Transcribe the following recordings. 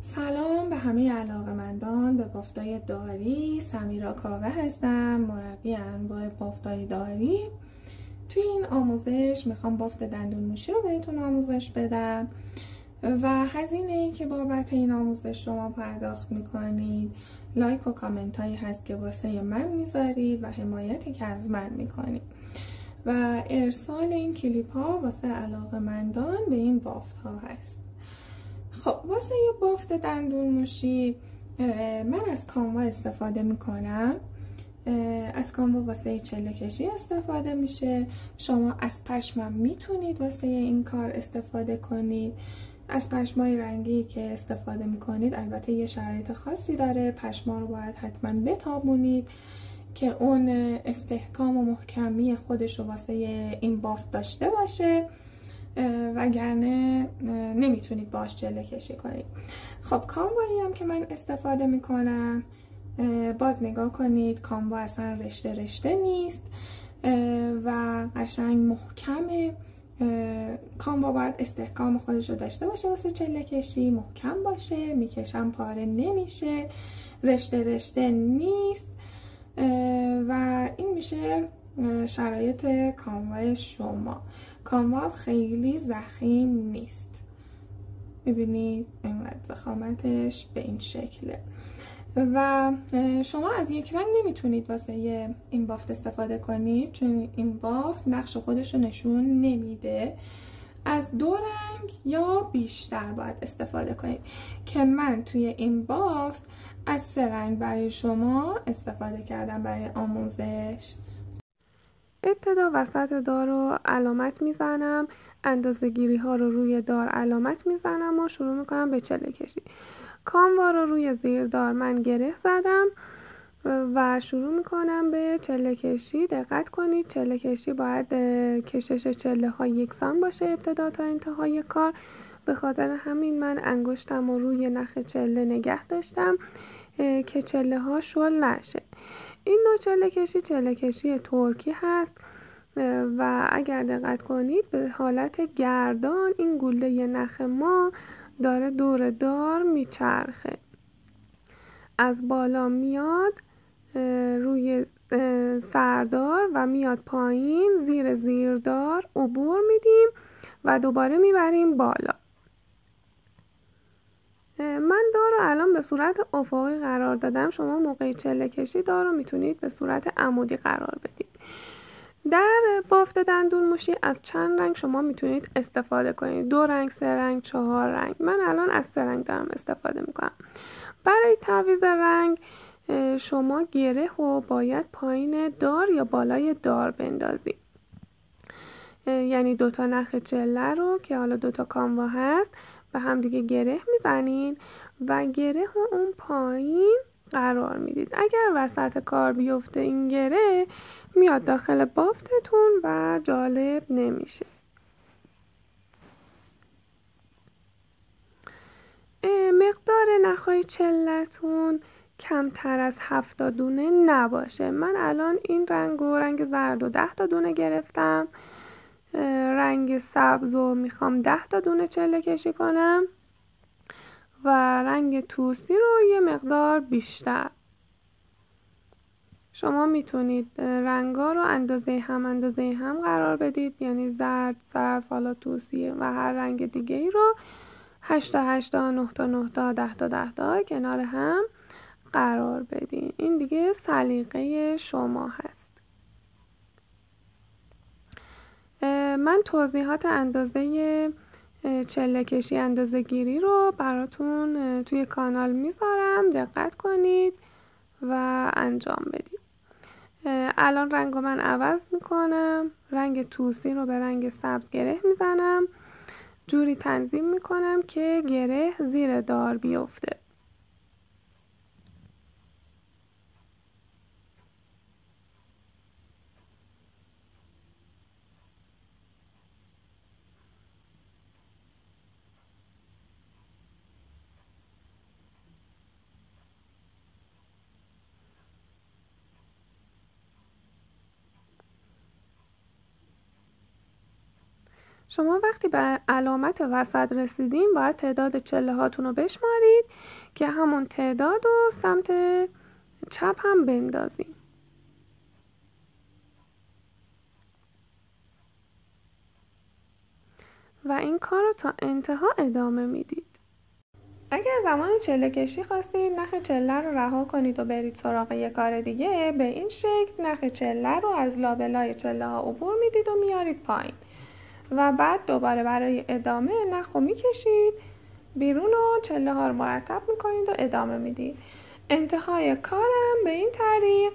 سلام به همه علاقه‌مندان به بافتای داری. سمیرا کاوه هستم، مربی انواع بافتای داری. توی این آموزش میخوام بافت دندون موشی رو بهتون آموزش بدم و هزینه‌ای که بابت این آموزش شما پرداخت میکنید لایک و کامنت هایی هست که واسه من میذارید و حمایتی که از من میکنید و ارسال این کلیپ ها واسه علاقه‌مندان به این بافت ها هست. خب واسه یه بافت دندون موشی من از کانوا استفاده میکنم. از کانوا واسه چله کشی استفاده میشه. شما از پشمم میتونید واسه این کار استفاده کنید. از پشمای رنگی که استفاده میکنید البته یه شرایط خاصی داره، پشما رو باید حتما بتابونید که اون استحکام و محکمی خودش رو واسه این بافت داشته باشه، وگرنه نمیتونید باش چله کشی کنید. خب کانوایی هم که من استفاده میکنم، باز نگاه کنید کانوا اصلا رشته رشته نیست و قشنگ محکمه. کانوا باید استحکام خودش رو داشته باشه واسه چله کشی، محکم باشه، میکشم پاره نمیشه، رشته رشته نیست و این میشه شرایط کانوای شما. کانوا خیلی ضخیم نیست، میبینید اینقدر ضخامتش به این شکله و شما از یک رنگ نمیتونید واسه این بافت استفاده کنید چون این بافت نقش خودش رو نشون نمیده. از 2 رنگ یا بیشتر باید استفاده کنید که من توی این بافت از 3 رنگ برای شما استفاده کردم برای آموزش. ابتدا وسط دار رو علامت میزنم، اندازه گیری ها رو روی دار علامت میزنم و شروع میکنم به چله کشی. کانوا رو روی زیر دار من گره زدم و شروع میکنم به چله کشی. دقت کنید چله کشی باید کشش چله ها یکسان باشه ابتدا تا انتهای کار. به خاطر همین من انگشتم رو روی نخ چله نگه داشتم که چله ها شل نشه. این نوع چله کشی ترکی هست و اگر دقت کنید به حالت گردان این گوله نخ ما داره دور دار میچرخه، از بالا میاد روی سردار و میاد پایین، زیر زیردار عبور میدیم و دوباره میبریم بالا. من دار رو الان به صورت افقی قرار دادم، شما موقع چله کشی دار رو میتونید به صورت عمودی قرار بدید. در بافت دندون موشی از چند رنگ شما میتونید استفاده کنید، 2 رنگ، 3 رنگ، 4 رنگ. من الان از 3 رنگ دارم استفاده میکنم. برای تعویض رنگ شما گره رو باید پایین دار یا بالای دار بندازید، یعنی 2 تا نخ چله رو که حالا 2 تا کانوا هست و همدیگه گره میزنین و گره رو اون پایین قرار میدید. اگر وسط کار بیفته این گره میاد داخل بافتتون و جالب نمیشه. مقدار نخهای چلتون کمتر از 7 تا دونه نباشه. من الان این رنگ زرد و 10 تا دونه گرفتم، رنگ سبز رو میخوام 10 تا دونه چله کشی کنم و رنگ توسی رو یه مقدار بیشتر. شما میتونید رنگا رو اندازه هم قرار بدید، یعنی زرد، سبز، حالا توسی و هر رنگ دیگه ای رو 8 تا 8 تا، 9 تا 9 تا، 10 تا 10 تا کنار هم قرار بدین. این دیگه سلیقه شما هست. من توضیحات اندازه چله کشی، اندازه گیری رو براتون توی کانال میذارم، دقت کنید و انجام بدید. الان رنگو من عوض میکنم، رنگ توسی رو به رنگ سبز گره میزنم، جوری تنظیم میکنم که گره زیر دار بیفته. شما وقتی به علامت وسط رسیدین باید تعداد چله هاتون رو بشمارید که همون تعداد رو سمت چپ هم بندازیم. و این کار رو تا انتها ادامه میدید. اگر زمان چله کشی خواستید نخ چله رو رها کنید و برید سراغ یک کار دیگه، به این شکل نخ چله رو از لابلای چله ها عبور میدید و میارید پایین و بعد دوباره برای ادامه نخ رو میکشید بیرون و چله ها رو مرتب میکنید و ادامه میدید. انتهای کارم به این طریق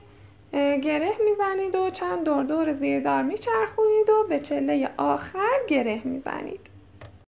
گره میزنید و چند دور زیر دار میچرخونید و به چله آخر گره میزنید.